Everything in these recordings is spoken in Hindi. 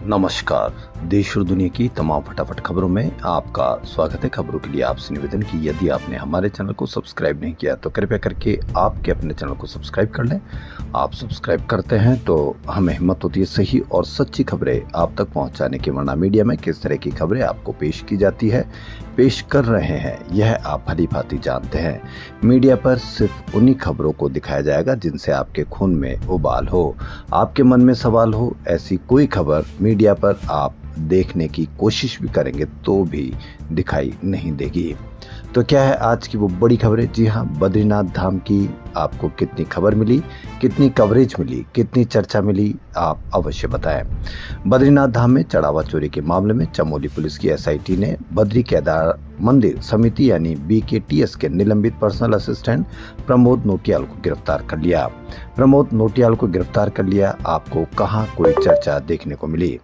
नमस्कार। देश और दुनिया की तमाम फटाफट खबरों में आपका स्वागत है। खबरों के लिए आपसे निवेदन कि यदि आपने हमारे चैनल को सब्सक्राइब नहीं किया तो कृपया करके आपके अपने चैनल को सब्सक्राइब कर लें। आप सब्सक्राइब करते हैं तो हमें हिम्मत होती है सही और सच्ची खबरें आप तक पहुंचाने की, वरना मीडिया में किस तरह की खबरें आपको पेश की जाती है, पेश कर रहे हैं, यह आप भली भांति जानते हैं। मीडिया पर सिर्फ उन्हीं खबरों को दिखाया जाएगा जिनसे आपके खून में उबाल हो, आपके मन में सवाल हो। ऐसी कोई खबर मीडिया पर आप देखने की कोशिश भी करेंगे तो भी दिखाई नहीं देगी। तो क्या है आज की वो बड़ी खबरें? जी हाँ, बद्रीनाथ धाम की आपको कितनी खबर मिली, कितनी कवरेज मिली, कितनी चर्चा मिली, आप अवश्य बताएं। बद्रीनाथ धाम में चढ़ावा चोरी के मामले में चमोली पुलिस की एसआईटी ने बद्री केदार मंदिर समिति यानी BKTS के निलंबित पर्सनल असिस्टेंट प्रमोद नोटियाल को गिरफ्तार कर लिया। प्रमोद नोटियाल को गिरफ्तार कर लिया, आपको कहां कोई चर्चा देखने को मिली?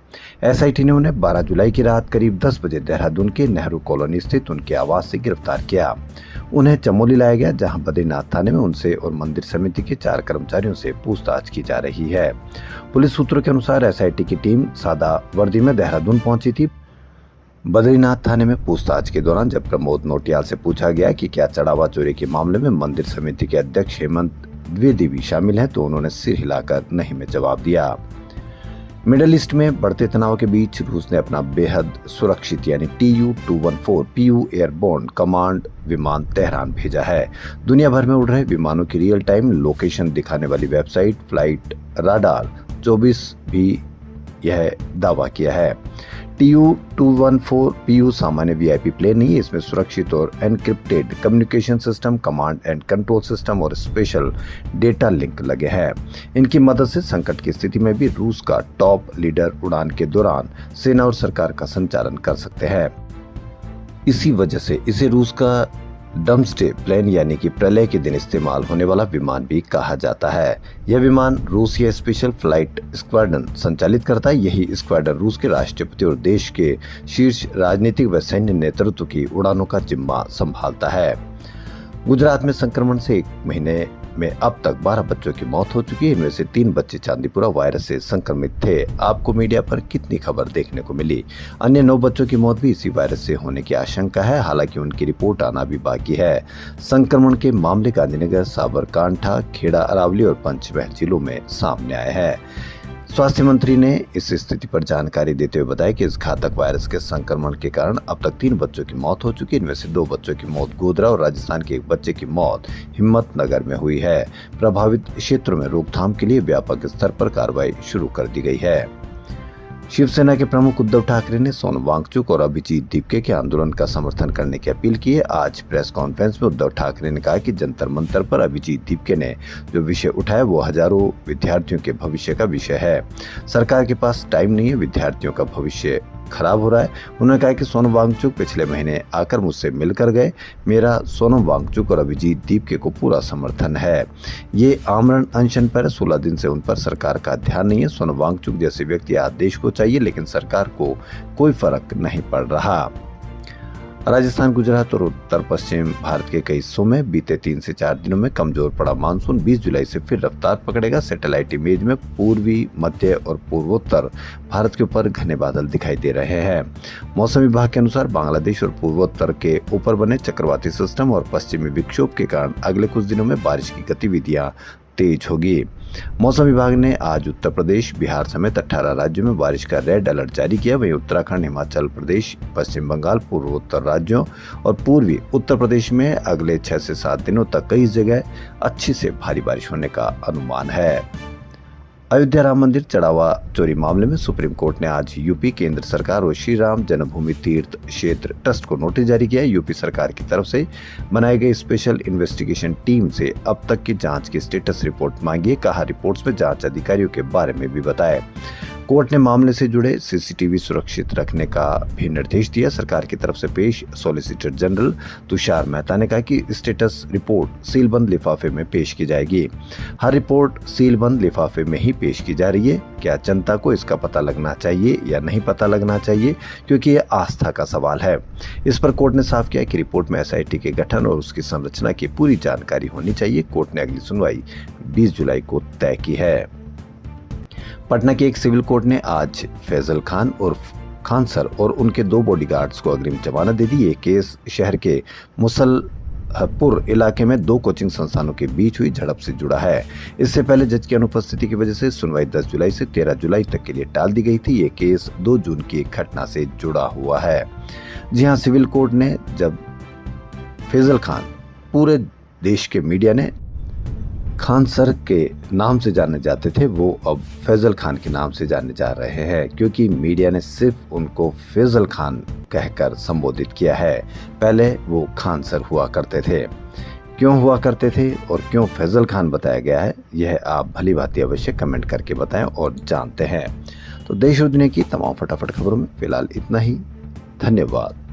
एसआईटी ने उन्हें 12 जुलाई की रात करीब 10 बजे देहरादून के नेहरू कॉलोनी स्थित उनके आवास से गिरफ्तार किया। उन्हें चमोली लाया गया, जहां बद्रीनाथ थाने में उनसे और मंदिर समिति के 4 कर्मचारियों से पूछताछ की जा रही है। पुलिस सूत्रों के अनुसार एसआईटी की टीम सादा वर्दी में देहरादून पहुंची थी। बद्रीनाथ थाने में पूछताछ के दौरान जब प्रमोद नोटियाल से पूछा गया कि क्या चढ़ावा चोरी के मामले में मंदिर समिति के अध्यक्ष हेमंत द्विवेदी भी शामिल हैं, तो उन्होंने सिर हिलाकर नहीं में जवाब दिया। मिडल ईस्ट में बढ़ते तनाव के बीच रूस ने अपना बेहद सुरक्षित यानी Tu-214 PU एयरबोर्न कमांड विमान तेहरान भेजा है। दुनिया भर में उड़ रहे विमानों की रियल टाइम लोकेशन दिखाने वाली वेबसाइट फ्लाइट राडार 24 भी यह दावा किया है। Tu-214 PU सामान्य VIP प्लेन नहीं है, इसमें सुरक्षित और encrypted communication system, command and control system और स्पेशल डेटा लिंक लगे हैं। इनकी मदद से संकट की स्थिति में भी रूस का टॉप लीडर उड़ान के दौरान सेना और सरकार का संचालन कर सकते हैं। इसी वजह से इसे रूस का डम्सडे प्लेन यानी कि प्रलय के दिन इस्तेमाल होने वाला विमान भी कहा जाता है। यह विमान रूस या स्पेशल फ्लाइट स्क्वाड्रन संचालित करता है। यही स्क्वाड्रन रूस के राष्ट्रपति और देश के शीर्ष राजनीतिक व सैन्य नेतृत्व की उड़ानों का जिम्मा संभालता है। गुजरात में संक्रमण से 1 महीने में अब तक 12 बच्चों की मौत हो चुकी है। इनमें से 3 बच्चे चांदीपुरा वायरस से संक्रमित थे। आपको मीडिया पर कितनी खबर देखने को मिली? अन्य 9 बच्चों की मौत भी इसी वायरस से होने की आशंका है, हालांकि उनकी रिपोर्ट आना भी बाकी है। संक्रमण के मामले गांधीनगर, साबरकांठा, खेड़ा, अरावली और पंचमहल जिलों में सामने आए हैं। स्वास्थ्य मंत्री ने इस स्थिति पर जानकारी देते हुए बताया कि इस घातक वायरस के संक्रमण के कारण अब तक 3 बच्चों की मौत हो चुकी है। इनमें से 2 बच्चों की मौत गोधरा और राजस्थान के 1 बच्चे की मौत हिम्मतनगर में हुई है। प्रभावित क्षेत्रों में रोकथाम के लिए व्यापक स्तर पर कार्रवाई शुरू कर दी गई है। शिवसेना के प्रमुख उद्धव ठाकरे ने सोनम वांगचुक और अभिजीत दीपके के आंदोलन का समर्थन करने की अपील की है। आज प्रेस कॉन्फ्रेंस में उद्धव ठाकरे ने कहा कि जंतर मंतर पर अभिजीत दीपके ने जो विषय उठाया वो हजारों विद्यार्थियों के भविष्य का विषय है। सरकार के पास टाइम नहीं है, विद्यार्थियों का भविष्य खराब हो रहा है। उन्होंने कहा कि सोनम वांगचुक पिछले महीने आकर मुझसे मिलकर गए। मेरा सोनम वांगचुक और अभिजीत दीपके को पूरा समर्थन है। ये आमरण अनशन पर 16 दिन से उन पर सरकार का ध्यान नहीं है। सोनम वांगचुक जैसे व्यक्ति आज देश को चाहिए, लेकिन सरकार को कोई फर्क नहीं पड़ रहा। राजस्थान, गुजरात और उत्तर पश्चिम भारत के कई हिस्सों में बीते 3 से 4 दिनों में कमजोर पड़ा मानसून 20 जुलाई से फिर रफ्तार पकड़ेगा। सैटेलाइट इमेज में पूर्वी, मध्य और पूर्वोत्तर भारत के ऊपर घने बादल दिखाई दे रहे हैं। मौसम विभाग के अनुसार बांग्लादेश और पूर्वोत्तर के ऊपर बने चक्रवाती सिस्टम और पश्चिमी विक्षोभ के कारण अगले कुछ दिनों में बारिश की गतिविधियां तेज होगी। मौसम विभाग ने आज उत्तर प्रदेश, बिहार समेत 18 राज्यों में बारिश का रेड अलर्ट जारी किया। वहीं उत्तराखंड, हिमाचल प्रदेश, पश्चिम बंगाल, पूर्वोत्तर राज्यों और पूर्वी उत्तर प्रदेश में अगले 6 से 7 दिनों तक कई जगह अच्छी से भारी बारिश होने का अनुमान है। अयोध्या राम मंदिर चढ़ावा चोरी मामले में सुप्रीम कोर्ट ने आज यूपी, केंद्र सरकार और श्री राम जन्मभूमि तीर्थ क्षेत्र ट्रस्ट को नोटिस जारी किया। यूपी सरकार की तरफ से बनाई गई स्पेशल इन्वेस्टिगेशन टीम से अब तक की जांच की स्टेटस रिपोर्ट मांगी है। कहा रिपोर्ट्स में जांच अधिकारियों के बारे में भी बताया। कोर्ट ने मामले से जुड़े सीसीटीवी सुरक्षित रखने का भी निर्देश दिया। सरकार की तरफ से पेश सॉलिसिटर जनरल तुषार मेहता ने कहा कि स्टेटस रिपोर्ट सीलबंद लिफाफे में पेश की जाएगी। हर रिपोर्ट सीलबंद लिफाफे में ही पेश की जा रही है। क्या जनता को इसका पता लगना चाहिए या नहीं पता लगना चाहिए, क्योंकि ये आस्था का सवाल है। इस पर कोर्ट ने साफ किया कि रिपोर्ट में एसआईटी के गठन और उसकी संरचना की पूरी जानकारी होनी चाहिए। कोर्ट ने अगली सुनवाई 20 जुलाई को तय की है। पटना की एक सिविल कोर्ट ने आज फैजल खान और खान सर और उनके 2 बॉडीगार्ड्स को अग्रिम जमानत दे दी। ये केस शहर के मुसलपुर इलाके में 2 कोचिंग संस्थानों के बीच हुई झड़प से जुड़ा है। इससे पहले जज की अनुपस्थिति की वजह से सुनवाई 10 जुलाई से 13 जुलाई तक के लिए टाल दी गई थी। ये केस 2 जून की एक घटना से जुड़ा हुआ है। जी हां, सिविल कोर्ट ने जब फैजल खान, पूरे देश के मीडिया ने खान सर के नाम से जाने जाते थे, वो अब फैजल खान के नाम से जाने जा रहे हैं, क्योंकि मीडिया ने सिर्फ उनको फैजल खान कहकर संबोधित किया है। पहले वो खान सर हुआ करते थे। क्यों हुआ करते थे और क्यों फैजल खान बताया गया है, यह आप भली भांति अवश्य कमेंट करके बताएं और जानते हैं। तो देश और दुनिया की तमाम फटाफट खबरों में फिलहाल इतना ही। धन्यवाद।